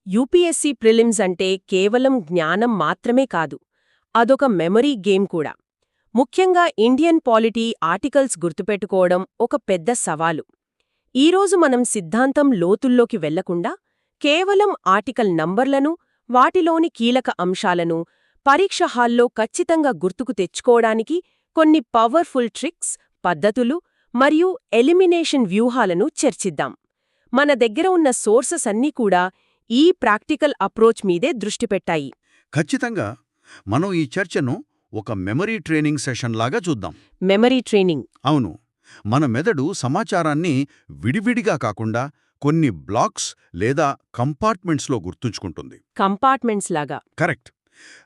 UPSC prelims అంటే కేవలం జ్ఞానం మాత్రమే కాదు, అదొక మెమరీ గేమ్ కూడా. ముఖ్యంగా ఇండియన్ పాలిటీ ఆర్టికల్స్ గుర్తుపెట్టుకోవడం ఒక పెద్ద సవాలు. ఈరోజు మనం సిద్ధాంతం లోతుల్లోకి వెళ్లకుండా కేవలం ఆర్టికల్ నంబర్లను, వాటిలోని కీలక అంశాలను పరీక్ష హాల్లో ఖచ్చితంగా గుర్తుకు తెచ్చుకోవడానికి కొన్ని పవర్ఫుల్ ట్రిక్స్, పద్ధతులు మరియు ఎలిమినేషన్ వ్యూహాలను చర్చిద్దాం. మన దగ్గర ఉన్న సోర్సెస్ అన్నీ కూడా ఈ ప్రాక్టికల్ అప్రోచ్ మీదే దృష్టి పెట్టాయి. ఖచ్చితంగా మనం ఈ చర్చను ఒక మెమరీ ట్రైనింగ్ సెషన్ లాగా చూద్దాం. Memory training. అవును, మన మెదడు సమాచారాన్ని విడివిడిగా కాకుండా కొన్ని బ్లాక్స్ లేదా కంపార్ట్మెంట్స్లో గుర్తుంచుకుంటుంది. కంపార్ట్మెంట్స్ లాగా. కరెక్ట్.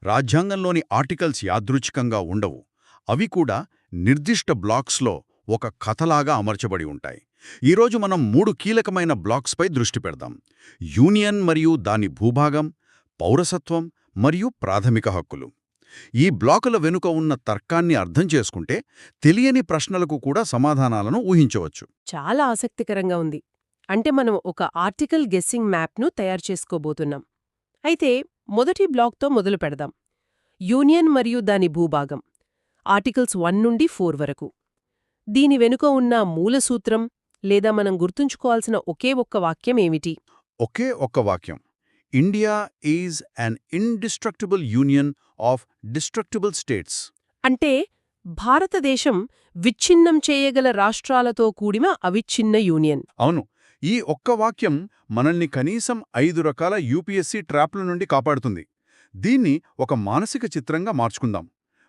రాజ్యాంగంలోని ఆర్టికల్స్ యాదృచ్ఛికంగా ఉండవు. అవి కూడా నిర్దిష్ట బ్లాక్స్లో ఒక కథలాగా అమర్చబడి ఉంటాయి. ఈరోజు మనం 3 కీలకమైన బ్లాక్స్పై దృష్టి పెడదాం: యూనియన్ మరియు దాని భూభాగం, పౌరసత్వం మరియు ప్రాథమిక హక్కులు. ఈ బ్లాకుల వెనుక ఉన్న తర్కాన్ని అర్థం చేసుకుంటే తెలియని ప్రశ్నలకు కూడా సమాధానాలను ఊహించవచ్చు. చాలా ఆసక్తికరంగా ఉంది. అంటే మనం ఒక ఆర్టికల్ గెస్సింగ్ మ్యాప్ను తయారు చేసుకోబోతున్నాం. అయితే మొదటి బ్లాక్తో మొదలు పెడదాం. యూనియన్ మరియు దాని భూభాగం, ఆర్టికల్స్ 1 నుండి 4 వరకు. దీని వెనుక ఉన్న మూలసూత్రం లేదా మనం గుర్తుంచుకోవాల్సిన ఒకే ఒక్క వాక్యం ఏమిటి? ఒకే ఒక్క వాక్యం: India is an indestructible union of destructible states. అంటే భారతదేశం విచ్ఛిన్నం చేయగల రాష్ట్రాలతో కూడిన అవిచ్ఛిన్న యూనియన్. అవును, ఈ ఒక్క వాక్యం మనల్ని కనీసం 5 రకాల యూపీఎస్సీ ట్రాప్ల నుండి కాపాడుతుంది. దీన్ని ఒక మానసిక చిత్రంగా మార్చుకుందాం.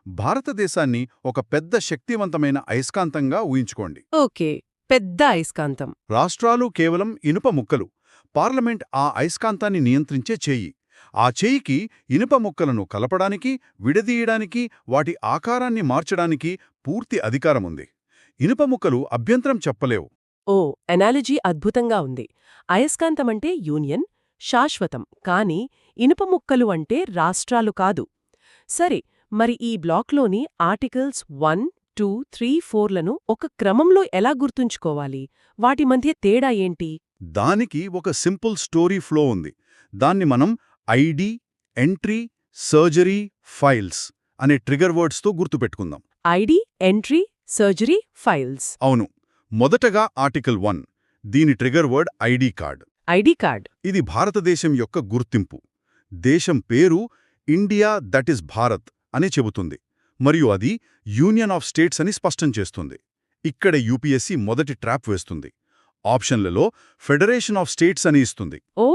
భారతదేశాన్ని ఒక పెద్ద శక్తివంతమైన అయస్కాంతంగా ఊహించుకోండి. ఓకే, పెద్ద అయస్కాంతం. రాష్ట్రాలు కేవలం ఇనుప ముక్కలు. పార్లమెంట్ ఆ అయస్కాంతాన్ని నియంత్రించే చేయి. ఆ చేయికి ఇనుప ముక్కలను కలపడానికి, విడదీయడానికి, వాటి ఆకారాన్ని మార్చడానికి పూర్తి అధికారముంది. ఇనుప ముక్కలు అభ్యంతరం చెప్పలేవు. ఓ, ఎనాలజీ అద్భుతంగా ఉంది. అయస్కాంతమంటే యూనియన్, శాశ్వతం. కాని ఇనుప ముక్కలు అంటే రాష్ట్రాలు కాదు. సరే, మరి ఈ బ్లాక్లోని ఆర్టికల్స్ 1, 2, 3, 4లను ఒక క్రమంలో ఎలా గుర్తుంచుకోవాలి? వాటి మధ్య తేడా ఏంటి? దానికి ఒక సింపుల్ స్టోరీ ఫ్లో ఉంది. దాన్ని మనం ఐడి, ఎంట్రీ, సర్జరీ, ఫైల్స్ అనే ట్రిగర్ వర్డ్స్తో గుర్తుపెట్టుకుందాం. ID, entry, surgery, files. అవును. మొదటగా ఆర్టికల్ 1. దీని trigger word ID card. ID card. ఇది భారతదేశం యొక్క గుర్తింపు. దేశం పేరు ఇండియా దట్ ఇస్ భారత్ అని చెబుతుంది, మరియు అది యూనియన్ ఆఫ్ స్టేట్స్ అని స్పష్టం చేస్తుంది. ఇక్కడ యూపీఎస్సీ మొదటి ట్రాప్ వేస్తుంది. ఆప్షన్లలో ఫెడరేషన్ ఆఫ్ స్టేట్స్ అని ఇస్తుంది. ఓ,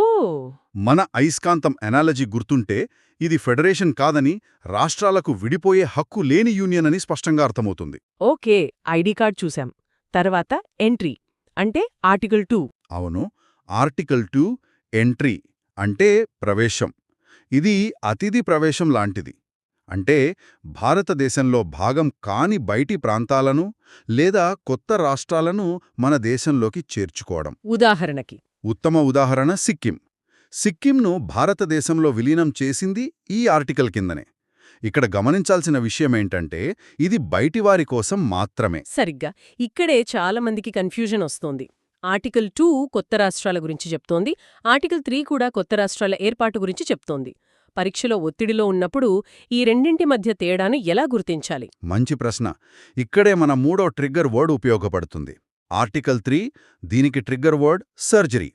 మన అయస్కాంతం ఎనాలజీ గుర్తుంటే ఇది ఫెడరేషన్ కాదని, రాష్ట్రాలకు విడిపోయే హక్కు లేని యూనియన్ అని స్పష్టంగా అర్థమవుతుంది. ఓకే, ఐడి కార్డ్ చూశాం. తర్వాత ఎంట్రీ అంటే ఆర్టికల్ 2. అవును, ఆర్టికల్ 2 ఎంట్రీ అంటే ప్రవేశం. ఇది అతిథి ప్రవేశం లాంటిది. అంటే భారతదేశంలో భాగం కాని బయటి ప్రాంతాలను లేదా కొత్త రాష్ట్రాలను మన దేశంలోకి చేర్చుకోవడం. ఉదాహరణకి ఉత్తమ ఉదాహరణ సిక్కిం. సిక్కింను భారతదేశంలో విలీనం చేసింది ఈ ఆర్టికల్ కిందనే. ఇక్కడ గమనించాల్సిన విషయమేంటంటే ఇది బయటివారి కోసం మాత్రమే. సరిగ్గా ఇక్కడే చాలా మందికి కన్ఫ్యూజన్ వస్తోంది. ఆర్టికల్ 2 కొత్త రాష్ట్రాల గురించి చెప్తోంది, ఆర్టికల్ 3 కూడా కొత్త రాష్ట్రాల ఏర్పాటు గురించి చెప్తోంది. పరీక్షలో ఒత్తిడిలో ఉన్నప్పుడు ఈ రెండింటి మధ్య తేడాను ఎలా గుర్తించాలి? మంచి ప్రశ్న. ఇక్కడే మన 3వ ట్రిగ్గర్ వర్డ్ ఉపయోగపడుతుంది. ఆర్టికల్ 3, దీనికి ట్రిగ్గర్ వర్డ్ సర్జరీ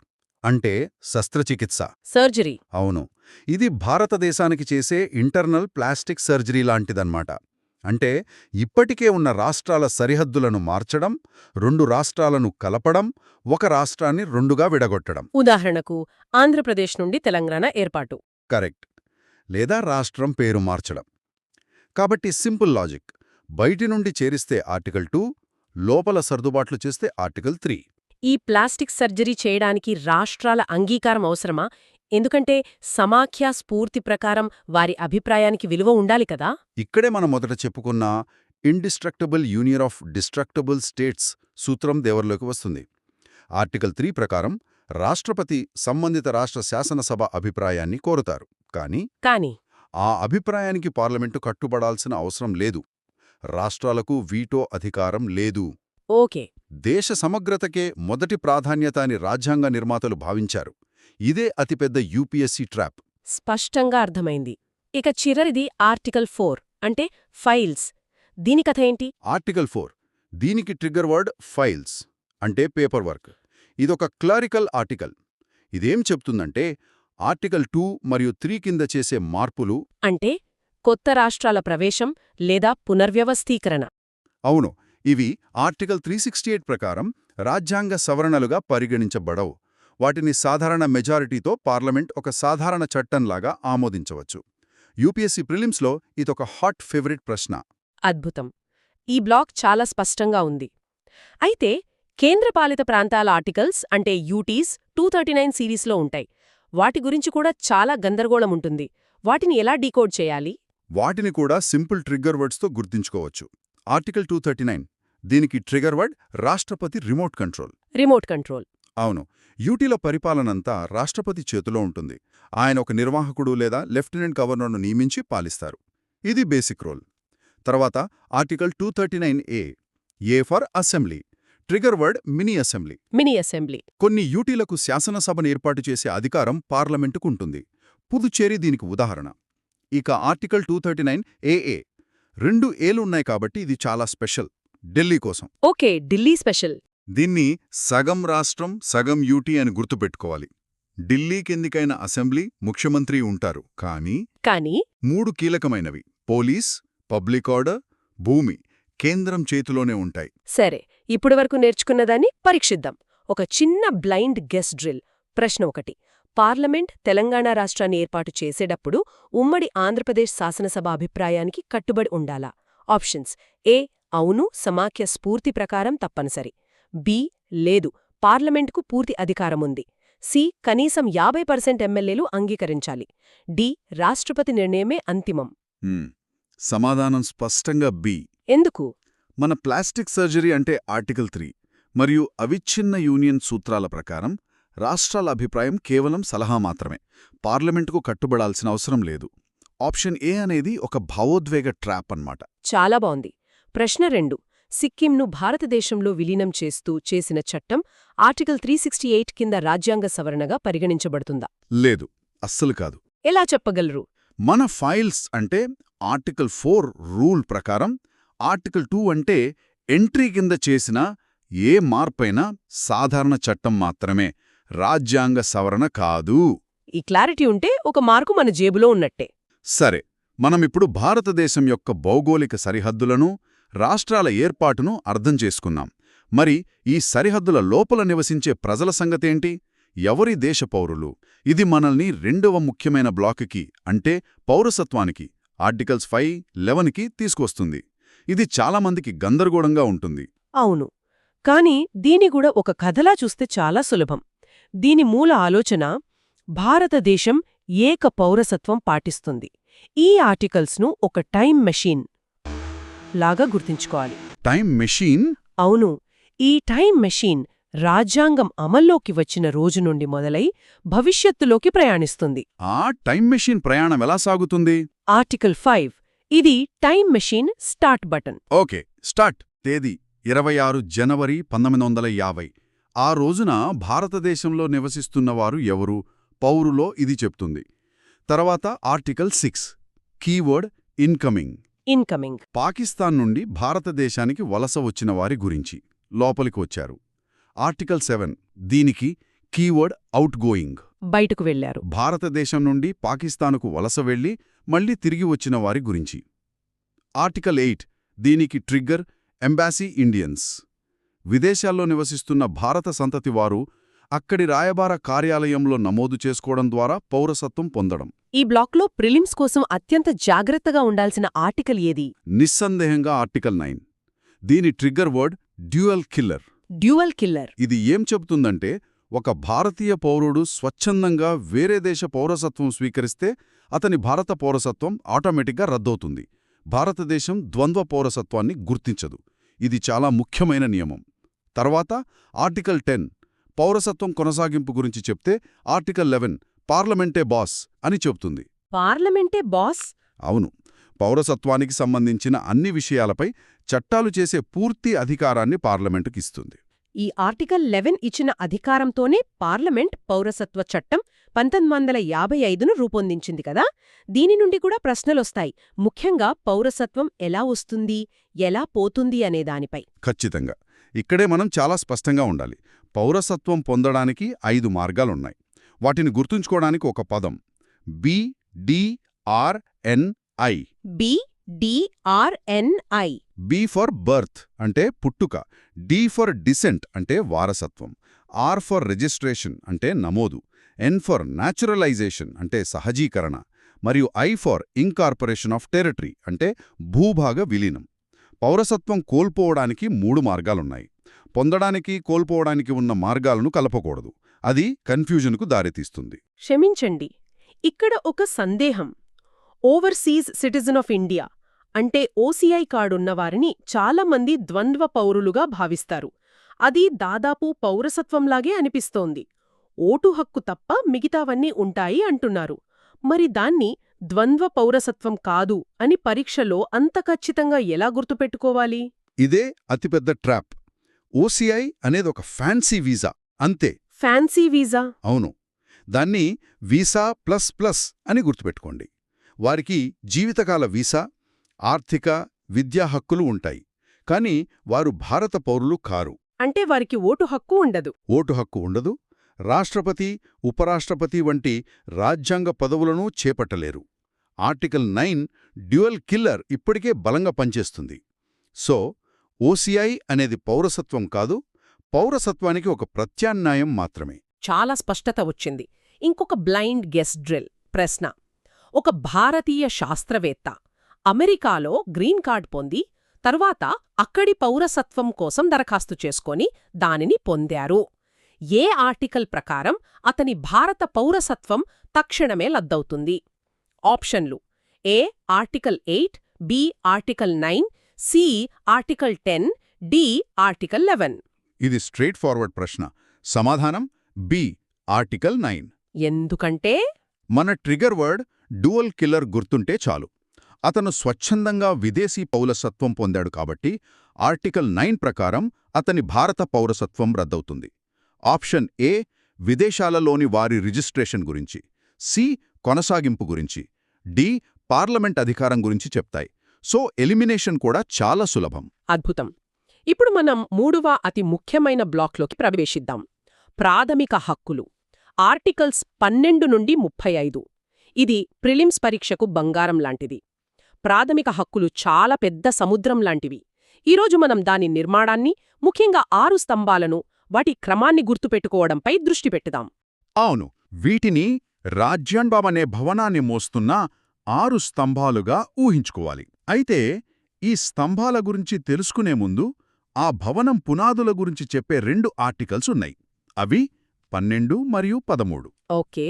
అంటే శస్త్రచికిత్స. సర్జరీ. అవును, ఇది భారతదేశానికి చేసే ఇంటర్నల్ ప్లాస్టిక్ సర్జరీ లాంటిదన్నమాట. అంటే ఇప్పటికే ఉన్న రాష్ట్రాల సరిహద్దులను మార్చడం, 2 రాష్ట్రాలను కలపడం, ఒక రాష్ట్రాన్ని 2గా విడగొట్టడం. ఉదాహరణకు ఆంధ్రప్రదేశ్ నుండి తెలంగాణ ఏర్పాటు. కరెక్ట్. లేదా రాష్ట్రం పేరు మార్చడం. కాబట్టి సింపుల్ లాజిక్: బయటి నుండి చేరిస్తే ఆర్టికల్ 2, లోపల సర్దుబాట్లు చేస్తే ఆర్టికల్ 3. ఈ ప్లాస్టిక్ సర్జరీ చేయడానికి రాష్ట్రాల అంగీకారం అవసరమా? ఎందుకంటే సమాఖ్య స్ఫూర్తి ప్రకారం వారి అభిప్రాయానికి విలువ ఉండాలి కదా. ఇక్కడే మనం మొదట చెప్పుకున్న indestructible union of destructible states సూత్రం దేవర్లోకి వస్తుంది. ఆర్టికల్ 3 ప్రకారం రాష్ట్రపతి సంబంధిత రాష్ట్ర శాసనసభ అభిప్రాయాన్ని కోరుతారు. కానీ ఆ అభిప్రాయానికి పార్లమెంటు కట్టుబడాల్సిన అవసరం లేదు. రాష్ట్రాలకు వీటో అధికారం లేదు. ఓకే. దేశ సమగ్రతకే మొదటి ప్రాధాన్యత అని రాజ్యాంగ నిర్మాతలు భావించారు. ఇదే అతిపెద్ద యూపీఎస్సీ ట్రాప్. స్పష్టంగా అర్థమైంది. ఇక చివరిది ఆర్టికల్ 4 అంటే ఫైల్స్. దీని కథ ఏంటి? ఆర్టికల్ 4 దీనికి ట్రిగ్గర్ వర్డ్ ఫైల్స్ అంటే పేపర్ వర్క్. ఇదొక క్లరికల్ ఆర్టికల్. ఇదేం చెప్తుందంటే ఆర్టికల్ 2 మరియు 3 కింద చేసే మార్పులు. అంటే కొత్త రాష్ట్రాల ప్రవేశం లేదా పునర్వ్యవస్థీకరణ. అవును, ఇవి ఆర్టికల్ 368 ప్రకారం రాజ్యాంగ సవరణలుగా పరిగణించబడవు. వాటిని సాధారణ మెజారిటీతో పార్లమెంట్ ఒక సాధారణ చట్టంలాగా ఆమోదించవచ్చు. యూపీఎస్సీ ప్రిలిమ్స్లో ఇదొక హాట్ ఫేవరెట్ ప్రశ్న. అద్భుతం. ఈ బ్లాక్ చాలా స్పష్టంగా ఉంది. అయితే కేంద్రపాలిత ప్రాంతాల ఆర్టికల్స్ అంటే యూటీస్ 239 సిరీస్లో ఉంటాయి. వాటి గురించి కూడా చాలా గందరగోళం ఉంటుంది. వాటిని ఎలా డీకోడ్ చేయాలి? వాటిని కూడా సింపుల్ ట్రిగ్గర్ వర్డ్స్తో గుర్తుంచుకోవచ్చు. ఆర్టికల్ 239 దీనికి ట్రిగ్గర్ వర్డ్ రాష్ట్రపతి రిమోట్ కంట్రోల్. Remote control. అవును, యూటీల పరిపాలనంతా రాష్ట్రపతి చేతిలో ఉంటుంది. ఆయన ఒక నిర్వాహకుడు లేదా లెఫ్టినెంట్ గవర్నర్ను నియమించి పాలిస్తారు. ఇది బేసిక్ రోల్. తర్వాత article 239A A for assembly. Trigger word mini assembly. Mini assembly. కొన్ని యూటీలకు శాసనసభను ఏర్పాటు చేసే అధికారం పార్లమెంటుకుంటుంది. పుదుచ్చేరి దీనికి ఉదాహరణ. ఇక ఆర్టికల్ 239AA 2 ఏలున్నాయి కాబట్టి ఇది చాలా స్పెషల్ ఢిల్లీ కోసం. Okay, Delhi special. దీన్ని సగం రాష్ట్రం సగం యూటీ అని గుర్తుపెట్టుకోవాలి. ఢిల్లీ కిందికైన అసెంబ్లీ ముఖ్యమంత్రి ఉంటారు. కానీ 3 కీలకమైనవి పోలీస్, పబ్లిక్ ఆర్డర్, భూమి కేంద్రం చేతిలోనే ఉంటాయి. సరే, ఇప్పటివరకు నేర్చుకున్నదాన్ని పరీక్షిద్దాం. ఒక చిన్న బ్లైండ్ గెస్ డ్రిల్. ప్రశ్న 1. పార్లమెంట్ తెలంగాణ రాష్ట్రాన్ని ఏర్పాటు చేసేటప్పుడు ఉమ్మడి ఆంధ్రప్రదేశ్ శాసనసభ అభిప్రాయానికి కట్టుబడి ఉండాలా? ఆప్షన్స్: ఏ అవును, సమాఖ్య స్ఫూర్తి ప్రకారం తప్పనిసరి. బి లేదు, పార్లమెంటుకు పూర్తి అధికారముంది. సి కనీసం 50% ఎమ్మెల్యేలు అంగీకరించాలి. డి రాష్ట్రపతి నిర్ణయమే అంతిమం. సమాధానం స్పష్టంగా బి. ఎందుకు? మన ప్లాస్టిక్ సర్జరీ అంటే ఆర్టికల్ 3 మరియు అవిచ్ఛిన్న యూనియన్ సూత్రాల ప్రకారం రాష్ట్రాల అభిప్రాయం కేవలం సలహా మాత్రమే. పార్లమెంటుకు కట్టుబడాల్సిన అవసరం లేదు. ఆప్షన్ ఏ అనేది ఒక భావోద్వేగ ట్రాప్ అన్నమాట. చాలా బావుంది. ప్రశ్న 2. సిక్కింను భారతదేశంలో విలీనం చేస్తూ చేసిన చట్టం ఆర్టికల్ 368 కింద రాజ్యాంగ సవరణగా పరిగణించబడుతుందా? లేదు, అస్సలు కాదు. ఎలా చెప్పగలరు? మన ఫైల్స్ అంటే ఆర్టికల్ 4 రూల్ ప్రకారం ఆర్టికల్ 2 అంటే ఎంట్రీ కింద చేసిన ఏ మార్పైనా సాధారణ చట్టం మాత్రమే, రాజ్యాంగ సవరణ కాదు. ఈ క్లారిటీ ఉంటే ఒక మార్కు మన జేబులో ఉన్నట్టే. సరే, మనమిప్పుడు భారతదేశం యొక్క భౌగోళిక సరిహద్దులను, రాష్ట్రాల ఏర్పాటును అర్థం చేసుకున్నాం. మరి ఈ సరిహద్దుల లోపల నివసించే ప్రజల సంగతేంటి? ఎవరి దేశ పౌరులు? ఇది మనల్ని రెండవ ముఖ్యమైన బ్లాకుకి అంటే పౌరసత్వానికి ఆర్టికల్స్ 5, 11కి తీసుకొస్తుంది. ఇది చాలామందికి గందరగోళంగా ఉంటుంది. అవును, కానీ దీని కూడా ఒక కథలా చూస్తే చాలా సులభం. దీని మూల ఆలోచన భారతదేశం ఏక పౌరసత్వం పాటిస్తుంది. ఈ ఆర్టికల్స్ను ఒక టైం మెషీన్ లాగా గుర్తుంచుకోవాలి. Time machine? అవును, ఈ టైం మెషీన్ రాజ్యాంగం అమల్లోకి వచ్చిన రోజు నుండి మొదలై భవిష్యత్తులోకి ప్రయాణిస్తుంది. ఆ టైం మెషీన్ ప్రయాణం ఎలా సాగుతుంది? ఆర్టికల్ 5 ఇది time machine start button. Okay, start. తేదీ 26 జనవరి 1950. ఆ రోజున భారతదేశంలో నివసిస్తున్నవారు ఎవరు? పౌరులో ఇది చెప్తుంది. తర్వాత ఆర్టికల్ 6 కీవర్డ్ ఇన్కమింగ్. పాకిస్తాన్ నుండి భారతదేశానికి వలస వచ్చిన వారి గురించి. లోపలికి వచ్చారు. ఆర్టికల్ 7 దీనికి కీవర్డ్ అవుట్ గోయింగ్. బయటకు వెళ్లారు. భారతదేశం నుండి పాకిస్తానుకు వలస వెళ్లి మళ్లీ తిరిగి వచ్చిన వారి గురించి. ఆర్టికల్ 8 దీనికి ట్రిగ్గర్ ఎంబాసీ ఇండియన్స్. విదేశాల్లో నివసిస్తున్న భారత సంతతి వారు అక్కడి రాయబార కార్యాలయంలో నమోదు చేసుకోవడం ద్వారా పౌరసత్వం పొందడం. ఈ బ్లాక్లో ప్రిలిమ్స్ కోసం అత్యంత జాగ్రత్తగా ఉండాల్సిన ఆర్టికల్ ఏది? నిస్సందేహంగా ఆర్టికల్ 9. దీని ట్రిగ్గర్ వర్డ్ డ్యూయల్ కిల్లర్. ఇది ఏం చెబుతుందంటే ఒక భారతీయ పౌరుడు స్వచ్ఛందంగా వేరే దేశ పౌరసత్వం స్వీకరిస్తే అతని భారత పౌరసత్వం ఆటోమేటిక్గా రద్దవుతుంది. భారతదేశం ద్వంద్వ పౌరసత్వాన్ని గుర్తించదు. ఇది చాలా ముఖ్యమైన నియమం. తర్వాత ఆర్టికల్ 10 పౌరసత్వం కొనసాగింపు గురించి చెప్తే ఆర్టికల్ 11 పార్లమెంటే బాస్ అని చెబుతుంది. పార్లమెంటే బాస్? అవును, పౌరసత్వానికి సంబంధించిన అన్ని విషయాలపై చట్టాలు చేసే పూర్తి అధికారాన్ని పార్లమెంటుకిస్తుంది. ఈ ఆర్టికల్ 11 ఇచ్చిన అధికారంతోనే పార్లమెంట్ పౌరసత్వ చట్టం 1955ను రూపొందించింది కదా. దీని నుండి కూడా ప్రశ్నలొస్తాయి, ముఖ్యంగా పౌరసత్వం ఎలా వస్తుంది, ఎలా పోతుంది అనే దానిపై. ఖచ్చితంగా. ఇక్కడే మనం చాలా స్పష్టంగా ఉండాలి. పౌరసత్వం పొందడానికి 5 మార్గాలున్నాయి. వాటిని గుర్తుంచుకోవడానికి ఒక పదం BDRNI. BDRNI. B for birth అంటే పుట్టుక, డి ఫర్ డిసెంట్ అంటే వారసత్వం, ఆర్ ఫర్ రిజిస్ట్రేషన్ అంటే నమోదు, ఎన్ ఫర్ న్యాచురలైజేషన్ అంటే సహజీకరణ, మరియు I for incorporation of territory అంటే భూభాగ విలీనం. పౌరసత్వం కోల్పోవడానికి 3 మార్గాలున్నాయి. పొందడానికి, కోల్పోవడానికి ఉన్న మార్గాలను కలపకూడదు. అది కన్ఫ్యూజన్కు దారితీస్తుంది. క్షమించండి, ఇక్కడ ఒక సందేహం. ఓవర్సీస్ సిటిజన్ ఆఫ్ ఇండియా అంటే ఓసీఐ కార్డున్నవారిని చాలామంది ద్వంద్వ పౌరులుగా భావిస్తారు. అది దాదాపు పౌరసత్వంలాగే అనిపిస్తోంది. ఓటు హక్కు తప్ప మిగతావన్నీ ఉంటాయి అంటున్నారు. మరి దాన్ని ద్వంద్వ పౌరసత్వం కాదు అని పరీక్షలో అంత ఖచ్చితంగా ఎలా గుర్తుపెట్టుకోవాలి? ఇదే అతిపెద్ద ట్రాప్. ఓసీఐ అనేదొక ఫ్యాన్సీ వీసా అంతే. Fancy visa? అవును. దాన్ని వీసా ప్లస్ ప్లస్ అని గుర్తుపెట్టుకోండి. వారికి జీవితకాల వీసా, ఆర్థిక, విద్యా హక్కులు ఉంటాయి. కాని వారు భారత పౌరులు కారు. అంటే వారికి ఓటు హక్కు ఉండదు. ఓటు హక్కు ఉండదు. రాష్ట్రపతి, ఉపరాష్ట్రపతి వంటి రాజ్యాంగ పదవులను చేపట్టలేరు. ఆర్టికల్ 9 డ్యూయల్ కిల్లర్ ఇప్పటికే బలంగా పనిచేస్తుంది. సో ఓసీఐ అనేది పౌరసత్వం కాదు, పౌరసత్వానికి ఒక ప్రత్యామ్నాయం మాత్రమే. చాలా స్పష్టత వచ్చింది. ఇంకొక బ్లైండ్ గెస్ డ్రిల్ ప్రశ్న. ఒక భారతీయ శాస్త్రవేత్త అమెరికాలో గ్రీన్ కార్డ్ పొంది తరువాత అక్కడి పౌరసత్వం కోసం దరఖాస్తు చేసుకొని దానిని పొందారు. ఏ ఆర్టికల్ ప్రకారం అతని భారత పౌరసత్వం తక్షణమే లద్దవుతుంది? ఆప్షన్లు: A article 8, B article 9, C article 10, D article 11. ఇది స్ట్రెయిట్ ఫార్వర్డ్ ప్రశ్న. సమాధానం బి ఆర్టికల్ 9. ఎందుకంటే మన ట్రిగర్ వర్డ్ డ్యూయల్ కిల్లర్ గుర్తుంటే చాలు. అతను స్వచ్ఛందంగా విదేశీ పౌరసత్వం పొందాడు కాబట్టి ఆర్టికల్ 9 ప్రకారం అతని భారత పౌరసత్వం రద్దవుతుంది. ఆప్షన్ ఏ విదేశాలలోని వారి రిజిస్ట్రేషన్ గురించి, సి కొనసాగింపు గురించి, డి పార్లమెంట్ అధికారం గురించి చెప్తాయి. సో ఎలిమినేషన్ కూడా చాలా సులభం. అద్భుతం. ఇప్పుడు మనం 3వ అతి ముఖ్యమైన బ్లాక్లోకి ప్రవేశిద్దాం. ప్రాథమిక హక్కులు. ఆర్టికల్స్ 12 నుండి 35. ఇది ప్రిలిమ్స్ పరీక్షకు బంగారం లాంటిది. ప్రాథమిక హక్కులు చాలా పెద్ద సముద్రం లాంటివి. ఈరోజు మనం దాని నిర్మాణాన్ని, ముఖ్యంగా 6 స్తంభాలను, వాటి క్రమాన్ని గుర్తుపెట్టుకోవడంపై దృష్టి పెట్టుదాం. అవును, వీటిని రాజ్యాంగం అనే భవనాన్ని మోస్తున్న 6 స్తంభాలుగా ఊహించుకోవాలి. అయితే ఈ స్తంభాల గురించి తెలుసుకునే ముందు ఆ భవనం పునాదుల గురించి చెప్పే 2 ఆర్టికల్స్ ఉన్నాయి. అవి 12 మరియు 13. ఓకే.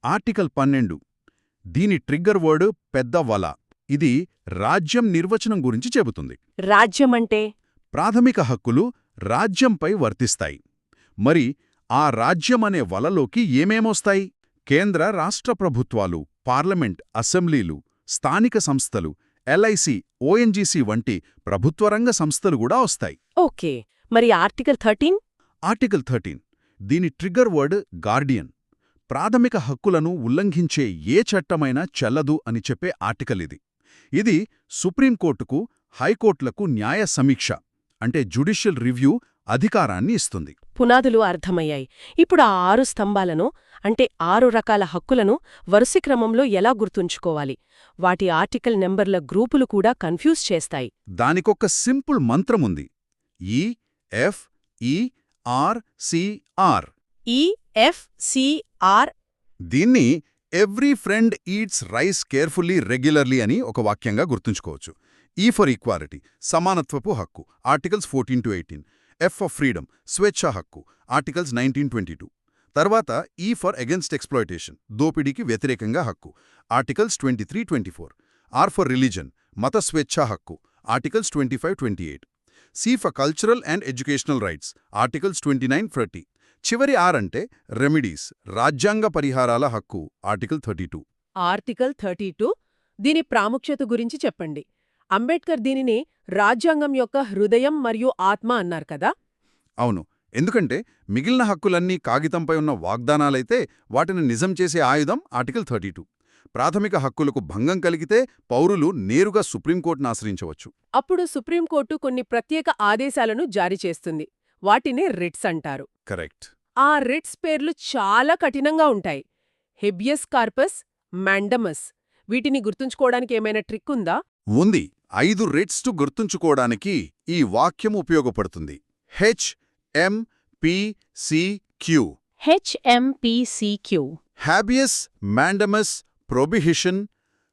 ఆర్టికల్ 12 దీని ట్రిగ్గర్ వర్డ్ పెద్ద వల. ఇది రాజ్యం నిర్వచనం గురించి చెబుతుంది. రాజ్యమంటే ప్రాథమిక హక్కులు రాజ్యంపై వర్తిస్తాయి. మరి ఆ రాజ్యమనే వలలోకి ఏమేమొస్తాయి? కేంద్ర రాష్ట్ర ప్రభుత్వాలు, పార్లమెంట్, అసెంబ్లీలు, స్థానిక సంస్థలు, ఎల్ఐసి, ఓఎన్జీసీ వంటి ప్రభుత్వరంగ సంస్థలు కూడా వస్తాయి. ఓకే. మరి ఆర్టికల్ 13? ఆర్టికల్ 13 దీని ట్రిగ్గర్ వర్డ్ గార్డియన్. ప్రాథమిక హక్కులను ఉల్లంఘించే ఏ చట్టమైనా చెల్లదు అని చెప్పే ఆర్టికల్ ఇది. ఇది సుప్రీంకోర్టుకు, హైకోర్టులకు న్యాయ సమీక్ష అంటే జ్యుడిషియల్ రివ్యూ అధికారాన్ని ఇస్తుంది. పునాదులు అర్థమయ్యాయి. ఇప్పుడు ఆ 6 స్తంభాలను, అంటే 6 రకాల హక్కులను వరుస క్రమంలో ఎలా గుర్తుంచుకోవాలి? వాటి ఆర్టికల్ నెంబర్ల గ్రూపులు కూడా కన్ఫ్యూజ్ చేస్తాయి. దానికొక సింపుల్ మంత్రముంది: EFERCR. EFCR. దీన్ని every friend eats rice carefully regularly అని ఒక వాక్యంగా గుర్తుంచుకోవచ్చు. ఈ ఫర్ ఈక్వాలిటీ, సమానత్వపు హక్కు, ఆర్టికల్స్ 14-18. ఎఫ్ ఫర్ ఫ్రీడమ్, స్వేచ్ఛా హక్కు, ఆర్టికల్స్ 19-22. తర్వాత ఈ ఫర్ అగెన్స్ట్ ఎక్స్ప్లాయిటేషన్, దోపిడీకి వ్యతిరేకంగా హక్కు, ఆర్టికల్స్ 23-24. ఆర్ ఫర్ రిలీజన్, మత స్వేచ్ఛా హక్కు, articles 25-28. C for cultural and educational rights, articles 29-30. చివరి ఆర్ అంటే రెమిడీస్, రాజ్యాంగ పరిహారాల హక్కు, ఆర్టికల్ 32. ఆర్టికల్ 32 దీని ప్రాముఖ్యత గురించి చెప్పండి. అంబేడ్కర్ దీనిని రాజ్యాంగం యొక్క హృదయం మరియు ఆత్మ అన్నారు కదా. అవును, ఎందుకంటే మిగిలిన హక్కులన్నీ కాగితంపై ఉన్న వాగ్దానాలైతే వాటిని నిజం చేసే ఆయుధం ఆర్టికల్ 32. ప్రాథమిక హక్కులకు భంగం కలిగితే పౌరులు నేరుగా సుప్రీంకోర్టును ఆశ్రయించవచ్చు. అప్పుడు సుప్రీంకోర్టు కొన్ని ప్రత్యేక ఆదేశాలను జారీ చేస్తుంది. వాటినే రిట్స్ అంటారు. కరెక్ట్. ఆ రిట్స్ పేర్లు చాలా కఠినంగా ఉంటాయి. Habeas corpus, mandamus. వీటిని గుర్తుంచుకోవడానికి ఏమైనా ట్రిక్ ఉందా? ఉంది. 5 రిట్స్ గుర్తుంచుకోవడానికి ఈ వాక్యం ఉపయోగపడుతుంది. HMPCQ. HMPCQ. హ్యాబియస్, మాండమస్, ప్రొబిహిషన్,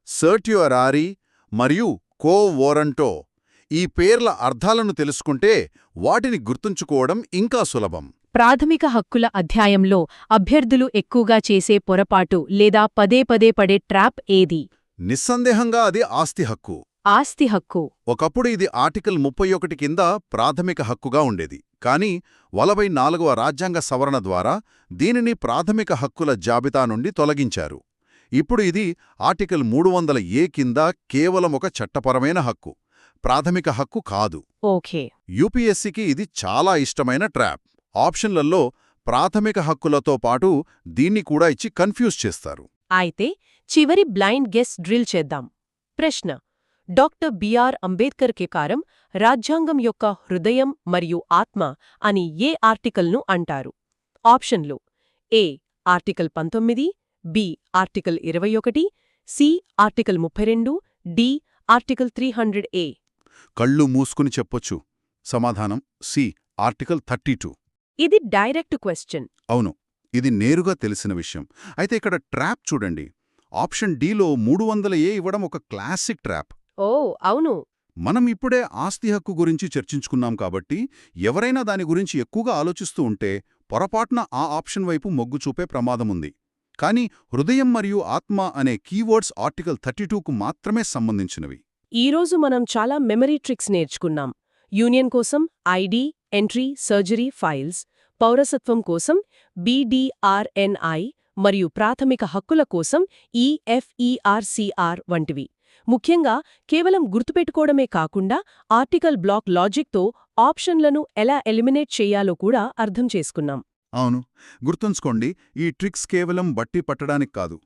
సర్ట్యురారీ మరియు కో వారంటో. ఈ పేర్ల అర్థాలను తెలుసుకుంటే వాటిని గుర్తుంచుకోవడం ఇంకా సులభం. ప్రాథమిక హక్కుల అధ్యాయంలో అభ్యర్థులు ఎక్కువగా చేసే పొరపాటు లేదా పదే పదే పడే ట్రాప్ ఏది? నిస్సందేహంగా అది ఆస్తి హక్కు. ఆస్తి హక్కు. ఒకప్పుడు ఇది ఆర్టికల్ 31 కింద ప్రాథమిక హక్కుగా ఉండేది. కానీ 44వ రాజ్యాంగ సవరణ ద్వారా దీనిని ప్రాథమిక హక్కుల జాబితా నుండి తొలగించారు. ఇప్పుడు ఇది ఆర్టికల్ 300A కింద కేవలం ఒక చట్టపరమైన హక్కు, ప్రాథమిక హక్కు కాదు. ఓకే. యూపీఎస్సీకి ఇది చాలా ఇష్టమైన ట్రాప్. ఆప్షన్లలో ప్రాథమిక హక్కులతో పాటు దీన్ని కూడా ఇచ్చి కన్ఫ్యూజ్ చేస్తారు. అయితే చివరి బ్లైండ్ గెస్ డ్రిల్ చేద్దాం. ప్రశ్న: డాక్టర్ బిఆర్ అంబేద్కర్ ప్రకారం రాజ్యాంగం యొక్క హృదయం మరియు ఆత్మ అని ఏ ఆర్టికల్ను అంటారు? ఆప్షన్లు: A article 19, B article 21, C article 32, D article 300A. కళ్ళు మూసుకుని చెప్పొచ్చు. సమాధానం సి, ఆర్టికల్ 32. ఇది డైరెక్ట్ క్వశ్చన్. అవును, ఇది నేరుగా తెలిసిన విషయం. అయితే ఇక్కడ ట్రాప్ చూడండి. ఆప్షన్ డిలో 300A ఇవ్వడం ఒక క్లాసిక్ ట్రాప్. ఓ అవును. మనం ఇప్పుడే ఆస్తి హక్కు గురించి చర్చించుకున్నాం కాబట్టి ఎవరైనా దాని గురించి ఎక్కువగా ఆలోచిస్తూ ఉంటే పొరపాటున ఆ ఆప్షన్ వైపు మొగ్గు చూపే ప్రమాదముంది. కానీ హృదయం మరియు ఆత్మ అనే కీవర్డ్స్ ఆర్టికల్ 32కు మాత్రమే సంబంధించినవి. ఈరోజు మనం చాలా మెమరీ ట్రిక్స్ నేర్చుకున్నాం. యూనియన్ కోసం ఐడి, ఎంట్రీ, సర్జరీ, ఫైల్స్, పౌరసత్వం కోసం BDRNI మరియు ప్రాథమిక హక్కుల కోసం EFERCR వంటివి. ముఖ్యంగా కేవలం గుర్తుపెట్టుకోవడమే కాకుండా ఆర్టికల్ బ్లాక్ లాజిక్తో ఆప్షన్లను ఎలా ఎలిమినేట్ చేయాలో కూడా అర్థం చేసుకున్నాం. అవును, గుర్తుంచుకోండి, ఈ ట్రిక్స్ కేవలం బట్టి పట్టడానికి కాదు,